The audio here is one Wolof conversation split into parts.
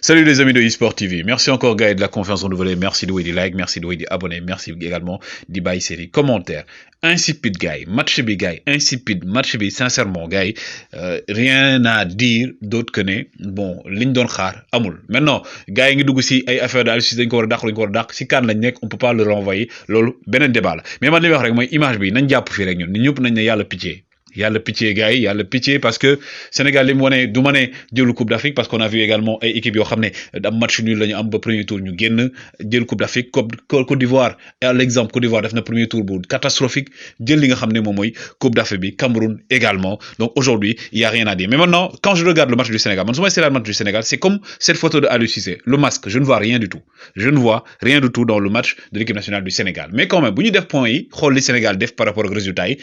Salut les amis de eSport TV. Merci encore Guy de la confiance renouvelée. Merci de vous des likes, merci de vous des abonnés, merci également de bailler série commentaires. Insipide Guy, match bi Guy, insipide match bi sincèrement Guy, rien à dire d'autre que ne bon liñ doon xaar amul. Maintenant gars yi ngi dugg ci ay affaire daal ci dañ ko war a dàq dañ ko war a dàq ci kan lañ nekk on peut pas le renvoyer loolu beneen débat la mais man li wax rek mooy image bi nañ jàpp fii rek ñun ñëpp nañ ne yàlla pitié. Il y a le pitié gars yi y a le pitié parce que Sénégal li mu wane du ma ne jëlu Coupe d'Afrique parce qu'on a vu également ay équipes yoo xam ne am match nul la ñu am ba premier tour ñu génn jël Coupe d'Afrique Côte d'Ivoire à l'exemple Côte d'Ivoire def na premier tour bu catastrophique jël li nga xam ne moom mooy Coupe d'Afrique bi Cameroun également donc aujourd'hui il y a rien à dire mais maintenant quand je regarde le match du Sénégal man su ma seetaan match du Sénégal c'est comme cette photo de Aliou Cissé le masque je ne vois rien du tout je ne vois rien du tout dans le match de l'équipe nationale du Sénégal mais quand même bu ñu def point yi xool li Sénégal def par rapport ak résultat yi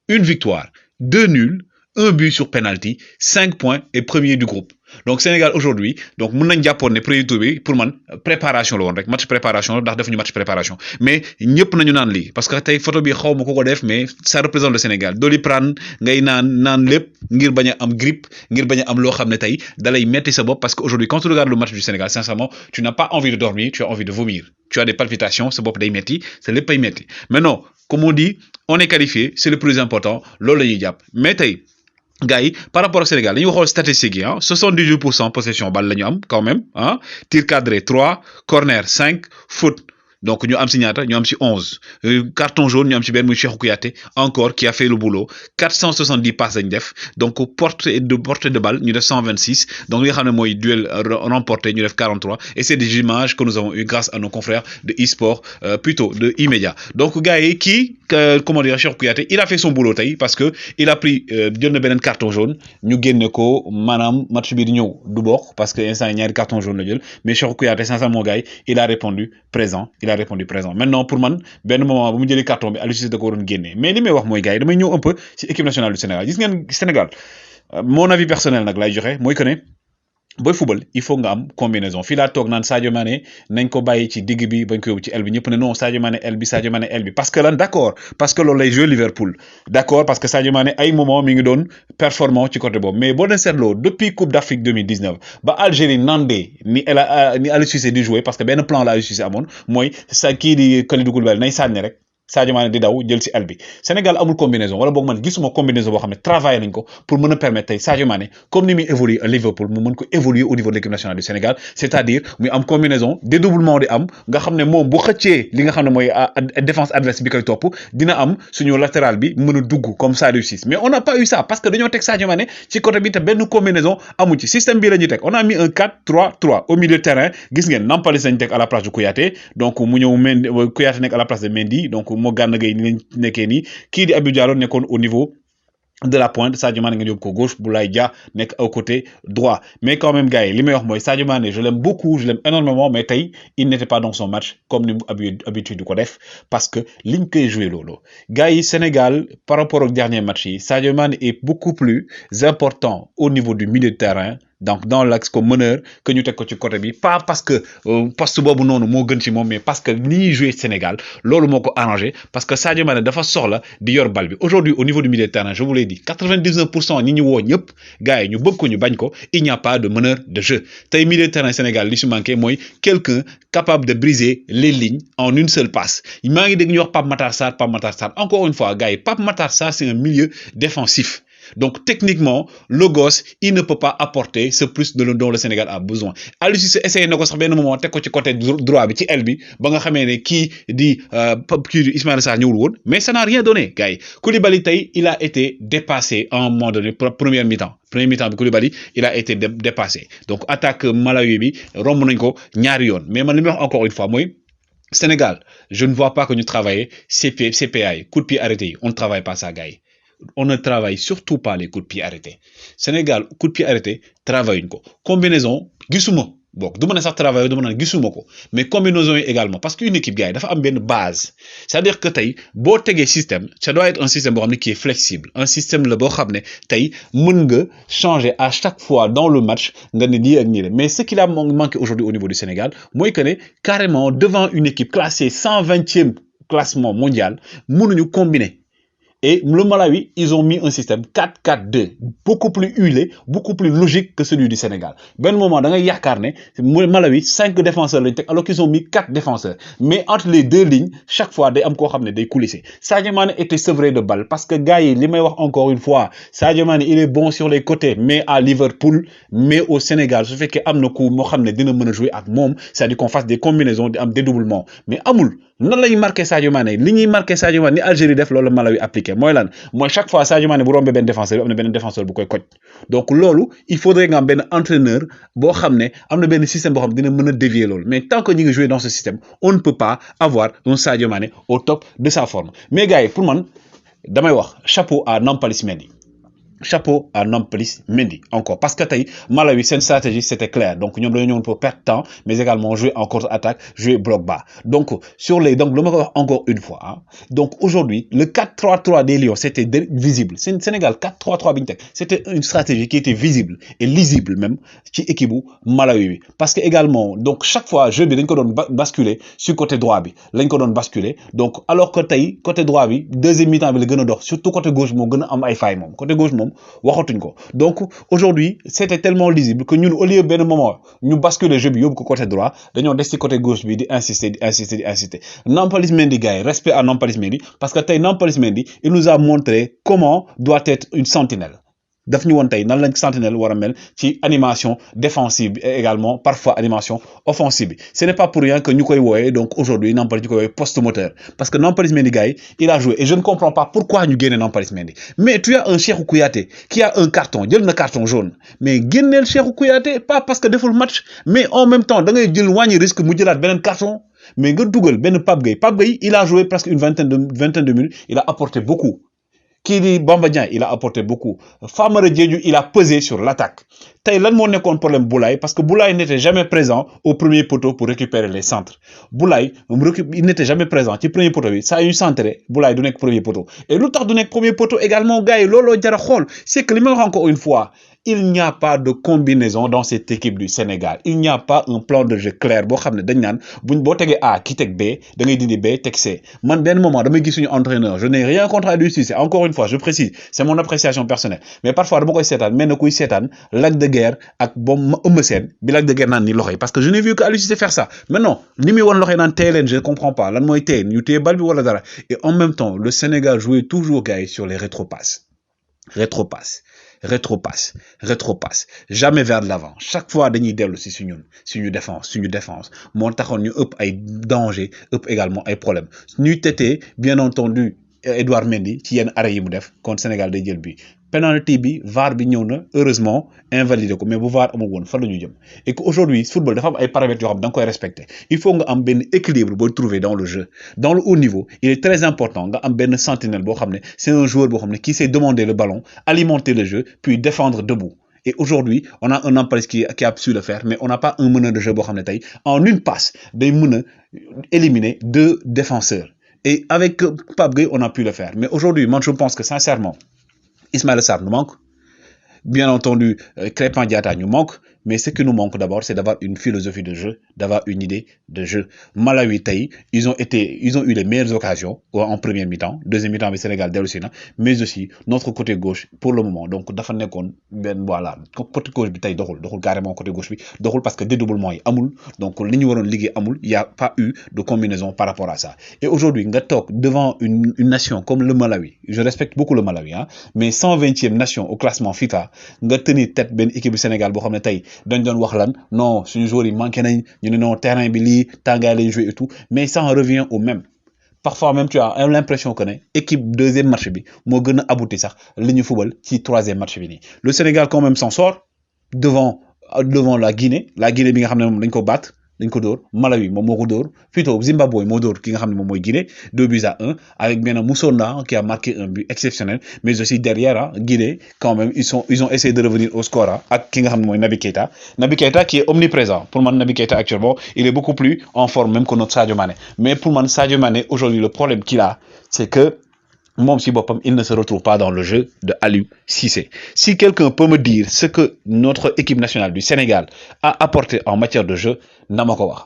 une victoire 2 nuls, 1 but sur penalty, 5 points et premier du groupe. Donc Sénégal aujourd'hui, donc mën nañ jàppoon ne premier tour bi pour man préparation la woon rek match préparation la ndax defuñu match préparation mais ñëpp nañu naan lii parce que tey photo bi xaw ma ko def mais ça représente le Sénégal Doliprane ngay naan lépp ngir bañ a am grippe ngir bañ a am loo xam ne tey dalay metti sa bopp parce que aujourd'hui quand tu regardes le match du Sénégal sincèrement tu n'as pas envie de dormir tu as envie de vomir tu as des palpitations sa bopp day metti sa lépp ay metti maintenant comme on dit on est qualifié c'est le plus important loolu la ñuy jàpp mais tey gars yi par rapport au Sénégal dañuy xool statistiques yi 78% possession balle la ñu am quand même tir cadré 3 corner 5 faute donc ñu am si ñaata ñu am si 11 carton jaune ñu am si benn muy Cheikhou Kouyaté encore qui a fait le boulot 470 passes lañ def donc portée de balle ñu def 126 donc li nga xam ne mooy duel remporté ñu def 43 et c'est des images que nous avons eu grâce à nos confrères de eSport plutôt de E-Media donc gars yi kii comment dire Cheikhou Kouyaté il a fait son boulot tey parce que il a pris jël na beneen carton jaune ñu génne ko maanaam match bi di ñëw du bokk parce que instant ñaari carton jaune la jël mais Cheikhou Kouyaté sincèrement gars yi il a répondu présent il a répondu présent maintenant pour man benn moment bu mu jëlee carton bi Aliou Cissé da ko waroon génne mais li may wax mooy gars yi damay ñëw un peu ci équipe nationale du Sénégal gis ngeen Sénégal mon avis personnel nag lay joxe mooy que ne booy football il faut nga am combinaison fii laa toog naan Sadio Mané nañ ko bàyyi ci digg bi bañ ko yóbbu ci aile bi ñëpp ne non Sadio Mané aile bi Sadio Mané aile bi parce que lan d'accord parce que loolu lay jouer Liverpool d'accord parce que Sadio Mané ay moment mi ngi doon performant ci côté boobu mais boo leen seetloo depuis Coupe d'Afrique 2019 ba Algérie nandee ni Aliou Cissé di jouer parce que benn plan la Aliou Cissé amoon mooy sa kii di Kalidou Koulibaly nay sànni rek Sadio Mané di daw jël ci aile bi Sénégal amul combinaison wala boog man gisuma combinaison boo xam ne travaillé nañ ko pour mën a permettre tey Sadio Mané comme ni muy évoluer à Liverpool mu mën ko évoluer au niveau de l'équipe nationale du Sénégal c'est-à-dire muy am combinaison dédoublement di am nga xam ne moom bu xëccee li nga xam ne mooy défense adverse bi koy topp dina am suñu latéral bi mën a dugg comme Saliou Ciss mais on n'a pas eu ça parce que dañoo teg Sadio Mané ci côté bi te benn combinaison amu ci système bii la ñuy teg on a mis un 4-3-3 au milieu de terrain gis ngeen Nampalys lañ teg à la place de Kouyaté donc mu ñëw Kouyaté nekk à la place de Mendy donc moo Gana Gueye ni lañ nekkee nii kii di Abdou Diallo nekkoon au niveau de la pointe Sadio Mané nga yóbbu ko gauche Boulaye Dia nekk au côté droit mais quand même gars yi li may wax mooy Sadio Mané je l'aime beaucoup je l'aime énormément mais tey il n'était pas dans son match comme ni mu habitude du ko def parce que liñ koy joué loolu gars yi Sénégal par rapport au dernier match yi Sadio Mané est beaucoup plus important au niveau du milieu de terrain donc dans l'axe comme meneur que ñu teg ko ci côté bi pas parce que poste boobu noonu moo gën ci moom mais parce que ni ñuy jouer Sénégal loolu moo ko arrangé parce que Sadio Mané dafa soxla di yor bal bi aujourd'hui au niveau du milieu de terrain je vous l'ai dit 99% ñi ñu woo ñëpp gars yi ñu bëgg ko ñu bañ ko il n'y a pas de meneur de jeu tey milieu de terrain Sénégal li si manqué mooy quelqu'un capable de briser les lignes en une seule passe maa ngi dégg ñu wax Pape Matar Sarr encore une fois gars yi Pape Matar Sarr c'est un milieu défensif donc techniquement le gosse il ne peut pas apporter ce plus dont le Sénégal a besoin Aliou Cissé essayé na ko sax benn moment teg ko ci côté droit bi ci aile bi ba nga xamee ne kii di Ismaïla Sarr ñëwul woon mais ça n'a rien donné gars yi Koulibaly tey il a été dépassé à un moment donné première mi-temps bi Koulibaly il a été dépassé donc attaque Malawi bi romb nañ ko ñaari yoon mais man li may wax encore une fois mooy Sénégal je ne vois pas que ñu travailler CPA yi coup de pied arrêté yi on ne travaille pas ça gars yi on ne travaille surtout pas les coups de pied arrêtés Sénégal coup de pied arrêté travaille ko combinaison gisuma bon du ma ne sax travail du ma ne gisuma ko mais combinaison yi également parce que une équipe gars yi dafa am benn base c'est-à-dire que tey boo tegee système ça doit être un système boo xam ne qui est flexible un système la boo xam ne tey mën nga changer à chaque fois dans le match nga ne nii ak nii la mais ce qui a manqué aujourd'hui au niveau du Sénégal mooy que ne carrément devant une équipe classée 120e classement mondial mënuñu combiner Et le Malawi, ils ont mis un système 4-4-2, beaucoup plus huilé, beaucoup plus logique que celui du Sénégal. Ben moment, dans le Malawi, 5 défenseurs, alors qu'ils ont mis 4 défenseurs. Mais entre les deux lignes, chaque fois, des des coulisses. Sadio Mane était sevré de balles parce que gars, il est encore une fois, Sadio Mane, il est bon sur les côtés, mais à Liverpool, mais au Sénégal, ce fait que Amnokou, Mohamed, dina mën jouer avec Mom, c'est-à-dire qu'on fasse des combinaisons, des dédoublements. Mais Amoul, non la marqué Sadio Mane, li marqué Sadio Mane, ni Algérie def lolu Malawi appliqué. Moi chaque fois Sadio Mane bu rombé ben défenseur, amna ben défenseur bu koy coach. Donc lolu, il faudrait nga ben entraîneur bo xamné amna ben système bo xam dina mëna dévier lolu. Mais tant que ñi ngi jouer dans ce système, on ne peut pas avoir un Sadio Mane au top de sa forme. Mais gars, pour moi, damay wax chapeau à Nampalys Mendy. Chapeau à Nampalys Mendy encore parce que tay Malawi cette stratégie c'était clair donc ñom dañu ñëwon pour perdre temps mais également jouer en contre-attaque jouer bloc bas donc sur les donc le encore une fois hein. Donc aujourd'hui le 4-3-3 des Lions c'était visible Sénégal 4-3-3 biñ tek c'était une stratégie qui était visible et lisible même ci équipe bu Malawi parce que également donc chaque fois jeu bi dañ ko don basculer sur côté droit bi lañ ko don basculer donc alors que tay côté droit bi deuxième mi-temps bi la gëna dox surtout côté gauche mo gëna am ay failles mom côté gauche mom waxatuñ ko donc aujourd'hui c'était tellement lisible que ñun au lieu ben moment ñu basculer jeu bi yob ko côté droit dañoo des ci côté gauche bi di insister Nampalys Mendy gars respect à Nampalys Mendy parce que tay Nampalys Mendy il nous a montré comment doit être une sentinelle daf ñu won tay nan lañ sentinelle wara mel ci animation défensive et également parfois animation offensive ce n'est pas pour rien que ñukoy woyé donc aujourd'hui Nampalys ñukoy woyé poste moteur parce que Nampalys Mendy gars il a joué et je ne comprends pas pourquoi ñu génné Nampalys Mendy mais tu as un Cheikhou Kouyaté qui a un carton jël na carton jaune mais génneel Cheikhou Kouyaté pas parce que deful match mais en même temps da ngay jël wañi risque mu jëlat benen carton mais nga duggal ben Pape Gueye il a joué presque une vingtaine de minutes il a apporté beaucoup. Qui dit Bamba Dieng, il a apporté beaucoup. Famara Diédhiou, il a pesé sur l'attaque. Tay lan mo nekkoon problème Boulaye parce que Boulaye n'était jamais présent au premier poteau pour récupérer les centres. Boulaye, il n'était jamais présent ci premier poteau bi. Ça a eu centré, Boulaye du nek premier poteau. Et lu tax du nek premier poteau également gars yi lolo jara xol, c'est que li ma wax encore une fois, il n'y a pas de combinaison dans cette équipe du Sénégal. Il n'y a pas un plan de jeu clair. Bo xamné dañ nan buñ bo tégué A ki tek B, da ngay dindi B tek C. Man ben moment damay gis suñu entraîneur, je n'ai rien contre lui ici, c'est encore une fois, je précise, c'est mon appréciation personnelle. Mais parfois dama koy sétane, mais na kuy sétane Lac de Guerre ak bom Eumeu Sène, bi Lac de Guerre nan ni loxoy parce que je n'ai vu que Aliou Cissé faire ça. Mais non, ni mi won loxoy nan télen, je comprends pas. Lan moy té ñu té bal bi wala dara. Et en même temps, le Sénégal jouait toujours gars sur les rétropasses. Rétropasse. Jamais vers l'avant. Chaque fois, dañuy dellu ci suñu défense. Moo taxoon ñu ëpp ay danger, ëpp également ay problèmes. Ñu tété, bien entendu, Edouard Mendy ci yenn arrêt yi mu def contre Sénégal day jël bi. Penalty bi VAR bi ñëw na heureusement invalidé ko mais bu VAR amul woon fa lañu jëm et que aujourd'hui football dafa am ay paramètres yoo xam da nga koy respecter il faut nga am benn équilibre booy trouver dans le jeu dans le haut niveau il est très important nga am benn sentinelle boo xam ne c'est un joueur boo xam ne qui sait demander le ballon alimenter le jeu puis défendre debout. Et aujourd'hui, on a un Nampalys qui a su le faire, mais on n'a pas un meneur de jeu boo xam ne tey en une passe day mën a éliminer 2 défenseurs. Et avec Pape Gueye, on a pu le faire. Mais aujourd'hui, moi je pense que sincèrement, Ismaïla Sarr nous manque. Bien entendu, Crépin Diatta nous manque. Mais ce qui nous manque d'abord, c'est d'avoir une philosophie de jeu, d'avoir une idée de jeu. Malawi Taï, ils ont eu les meilleures occasions en première mi-temps, deuxième mi-temps avec Sénégal Delosina, mais aussi notre côté gauche pour le moment. Donc dafa nekkoon ben voilà, côté gauche bi tay doxul carrément côté gauche bi doxul parce que dédoublement yi amul. Donc li ñu waroon liggéey amul, il y a pas eu de combinaison par rapport à ça. Et aujourd'hui, nga tok devant une nation comme le Malawi. Je respecte beaucoup le Malawi hein, mais 120e nation au classement FIFA, nga tenir tête ben équipe du Sénégal bo xamné tay dañ doon wax lan non suñu joueurs yi manqué nañ ñu ne non terrain bi lii tàngaay lañ jouer et tout mais ça en revient au même parfois même tu as l'impression que équipe deuxième match bi moo gën a abouti sax li ñu football ci troisième match bi nii le Sénégal quand même s'en sort devant la Guinée bi nga xam ne moom dañ ko battre dañ ko dóor Malawi moom moo ko dóor plutôt Zimbabwe moo dóor ki nga xam ne moom mooy Guinée 2-1 avec bien Moussonda qui a marqué un but exceptionnel mais aussi derrière Guinée quand même ils ont essayé de revenir au score ak ki nga xam ne mooy Naby Keita qui est omniprésent pour moi. Naby Keita actuellement il est beaucoup plus en forme même que notre Sadio Mané mais pour moi Sadio Mané aujourd'hui le problème qu'il a c'est que Mom si bopam, il ne se retrouve pas dans le jeu de Aliou Cissé. Si quelqu'un peut me dire ce que notre équipe nationale du Sénégal a apporté en matière de jeu, namako wax.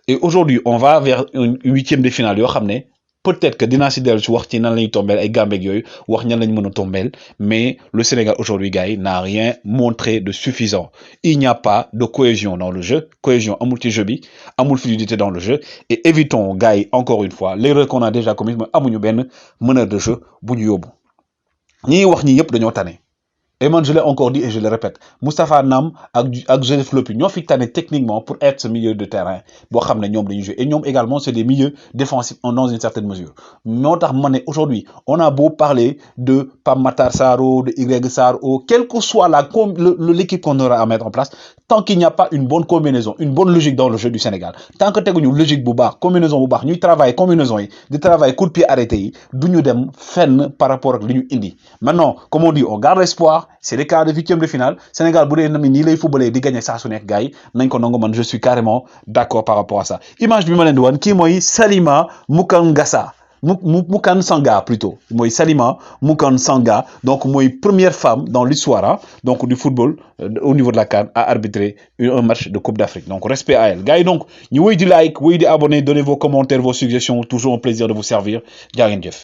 Et aujourd'hui, on va vers une 8e de finale yo xamné peut-être que dinaa si dellu si wax ci nan lañuy tombeel ay Gambie ak yooyu wax ñan lañ mën a tombeel mais le Sénégal aujourd'hui gars yi n'a rien montré de suffisant. Il n'y a pas de cohésion dans le jeu, cohésion amul ci jeu bi amul fluidité dans le jeu et évitons gars yi encore une fois l'erreur qu'on a déjà commise mooy amuñu benn meneur de jeu bu ñu yóbbu ñiy wax ñi yëpp dañoo tane. Et moi, je l'ai encore dit et je le répète, Moustapha Nam ak Joseph Lopi ñoo fi tane techniquement pour être ce milieu de terrain boo xam ne ñoom dañuy jouer et ñoom également c'est des milieux défensifs dans une certaine mesure moo tax ma ne aujourd'hui on a beau parler de Pape Matar Sarr de Y Sarr quelle que soit l'équipe qu'on aura à mettre en place tant qu'il n'y a pas une bonne combinaison une bonne logique dans le jeu du Sénégal tant que teguñu logique bu baax combinaison bu baax ñuy travailler combinaison yi di travailler coup de pied arrêté yi duñu dem fenn par rapport ak li ñu indi maintenant comme on dit on garde espoir. C'est les quarts de huitième de finale Sénégal bu dee na mi nii lay footballé di gagner saa su nekk gars yi nañ ko nangu man je suis carrément d'accord par rapport à ça image bi ma leen di wan kii mooy Salima Mukangassa Mukan Sanga plutôt mooy Salima Mukan Sanga donc mooy première femme dans l'histoire hein, donc du football au niveau de la CAN à arbitrer un match de Coupe d'Afrique donc respect à elle gars yi donc ñu wéy di like wéy di abonner donnez vos commentaires vos suggestions toujours un plaisir de vous servir jaa ngeen jëf